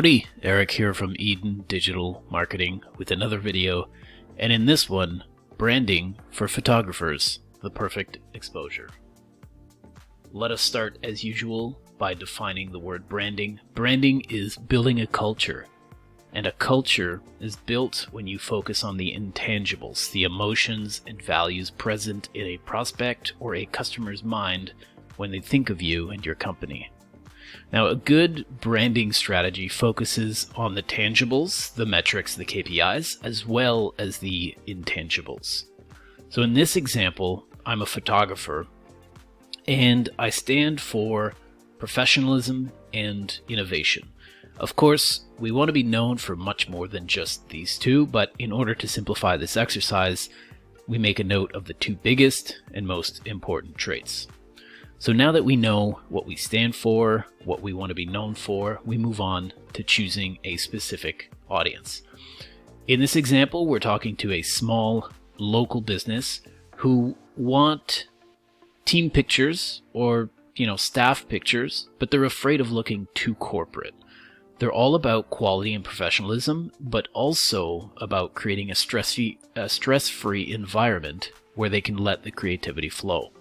Howdy, Eric here from Eden Digital Marketing with another video, and in this one, branding for photographers, the perfect exposure. Let us start as usual by defining the word branding. Branding is building a culture, and a culture is built when you focus on the intangibles, the emotions and values present in a prospect or a customer's mind when they think of you and your company. Now, a good branding strategy focuses on the tangibles, the metrics, the KPIs, as well as the intangibles. So in this example, I'm a photographer, and I stand for professionalism and innovation. Of course, we want to be known for much more than just these two, but in order to simplify this exercise, we make a note of the two biggest and most important traits. So now that we know what we stand for, what we want to be known for, we move on to choosing a specific audience. In this example, we're talking to a small local business who want team pictures or, staff pictures, but they're afraid of looking too corporate. They're all about quality and professionalism, but also about creating a stress-free environment where they can let the creativity flow.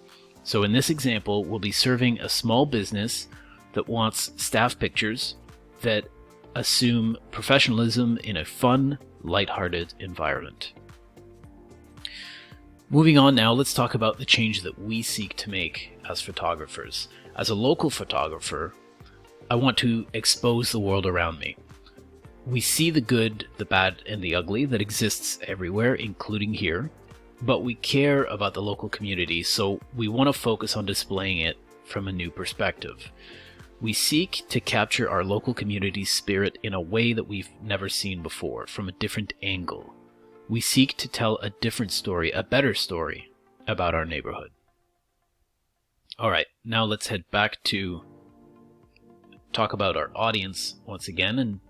So in this example, we'll be serving a small business that wants staff pictures that assume professionalism in a fun, lighthearted environment. Moving on now, let's talk about the change that we seek to make as photographers. As a local photographer, I want to expose the world around me. We see the good, the bad, and the ugly that exists everywhere, including here. But we care about the local community, so we want to focus on displaying it from a new perspective. We seek to capture our local community's spirit in a way that we've never seen before, from a different angle. We seek to tell a different story, a better story, about our neighborhood. Alright, now let's head back to talk about our audience once again, and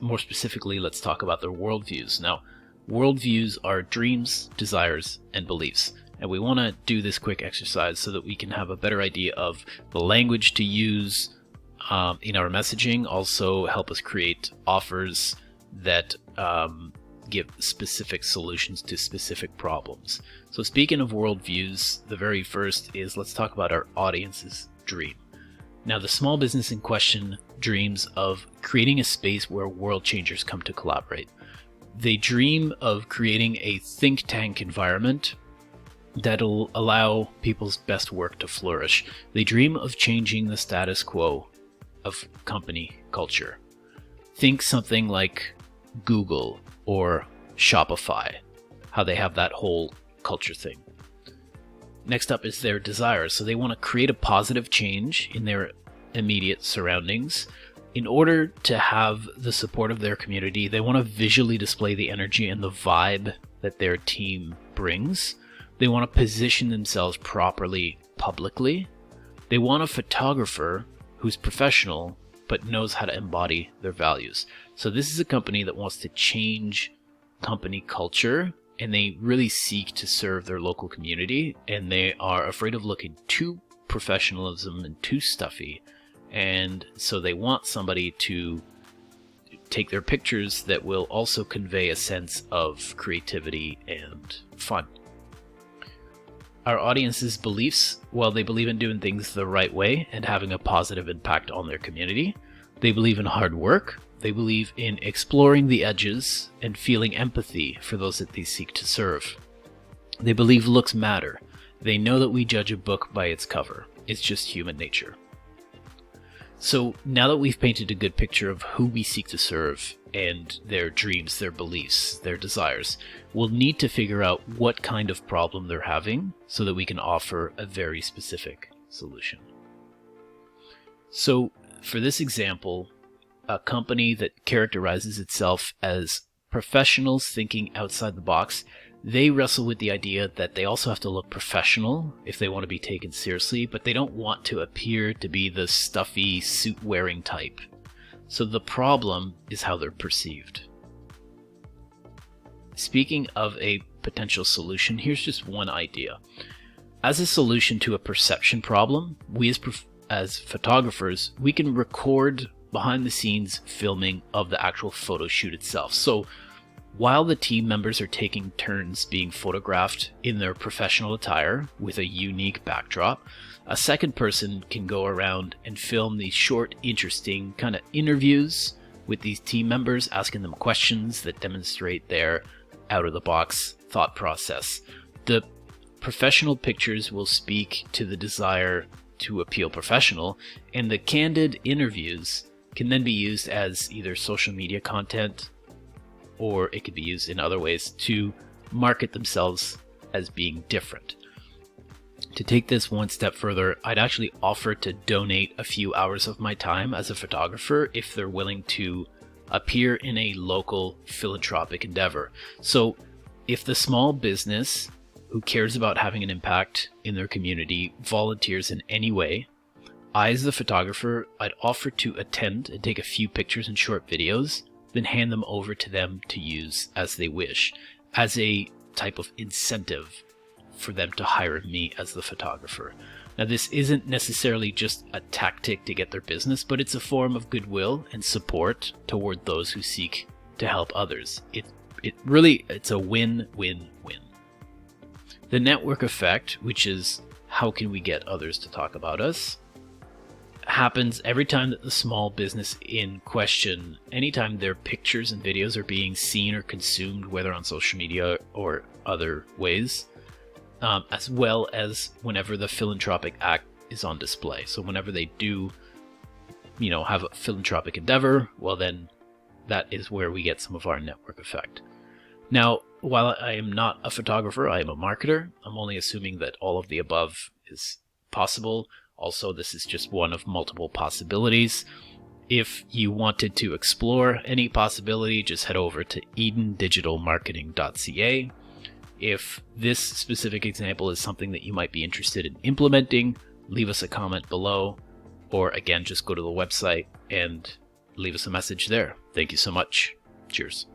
more specifically, let's talk about their worldviews. Now, worldviews are dreams, desires, and beliefs. And we want to do this quick exercise so that we can have a better idea of the language to use in our messaging, also help us create offers that give specific solutions to specific problems. So speaking of worldviews, the very first is, let's talk about our audience's dream. Now, the small business in question dreams of creating a space where world changers come to collaborate. They dream of creating a think tank environment that'll allow people's best work to flourish. They dream of changing the status quo of company culture. Think something like Google or Shopify, how they have that whole culture thing. Next up is their desires. So they want to create a positive change in their immediate surroundings. In order to have the support of their community, they want to visually display the energy and the vibe that their team brings. They want to position themselves properly publicly. They want a photographer who's professional but knows how to embody their values. So this is a company that wants to change company culture, and they really seek to serve their local community, and they are afraid of looking too professionalism and too stuffy. And so they want somebody to take their pictures that will also convey a sense of creativity and fun. Our audience's beliefs, well, they believe in doing things the right way and having a positive impact on their community. They believe in hard work. They believe in exploring the edges and feeling empathy for those that they seek to serve. They believe looks matter. They know that we judge a book by its cover. It's just human nature. So now that we've painted a good picture of who we seek to serve and their dreams, their beliefs, their desires, we'll need to figure out what kind of problem they're having so that we can offer a very specific solution. So for this example, a company that characterizes itself as professionals thinking outside the box, they wrestle with the idea that they also have to look professional if they want to be taken seriously, but they don't want to appear to be the stuffy, suit-wearing type. So the problem is how they're perceived. Speaking of a potential solution, here's just one idea. As a solution to a perception problem, we as photographers, we can record behind the scenes filming of the actual photo shoot itself. So while the team members are taking turns being photographed in their professional attire with a unique backdrop, a second person can go around and film these short, interesting kind of interviews with these team members, asking them questions that demonstrate their out-of-the-box thought process. The professional pictures will speak to the desire to appeal professional, and the candid interviews can then be used as either social media content, or it could be used in other ways to market themselves as being different. To take this one step further, I'd actually offer to donate a few hours of my time as a photographer if they're willing to appear in a local philanthropic endeavor. So if the small business who cares about having an impact in their community volunteers in any way, I as the photographer, I'd offer to attend and take a few pictures and short videos, then hand them over to them to use as they wish, as a type of incentive for them to hire me as the photographer. Now, this isn't necessarily just a tactic to get their business, but it's a form of goodwill and support toward those who seek to help others. It's a win-win-win. The network effect, which is how can we get others to talk about us, happens every time that the small business in question, anytime their pictures and videos are being seen or consumed, whether on social media or other ways, as well as whenever the philanthropic act is on display. So whenever they do, have a philanthropic endeavor, well then that is where we get some of our network effect. Now, while I am not a photographer, I am a marketer. I'm only assuming that all of the above is possible. Also, this is just one of multiple possibilities. If you wanted to explore any possibility, just head over to edendigitalmarketing.ca. If this specific example is something that you might be interested in implementing, leave us a comment below, or again, just go to the website and leave us a message there. Thank you so much. Cheers.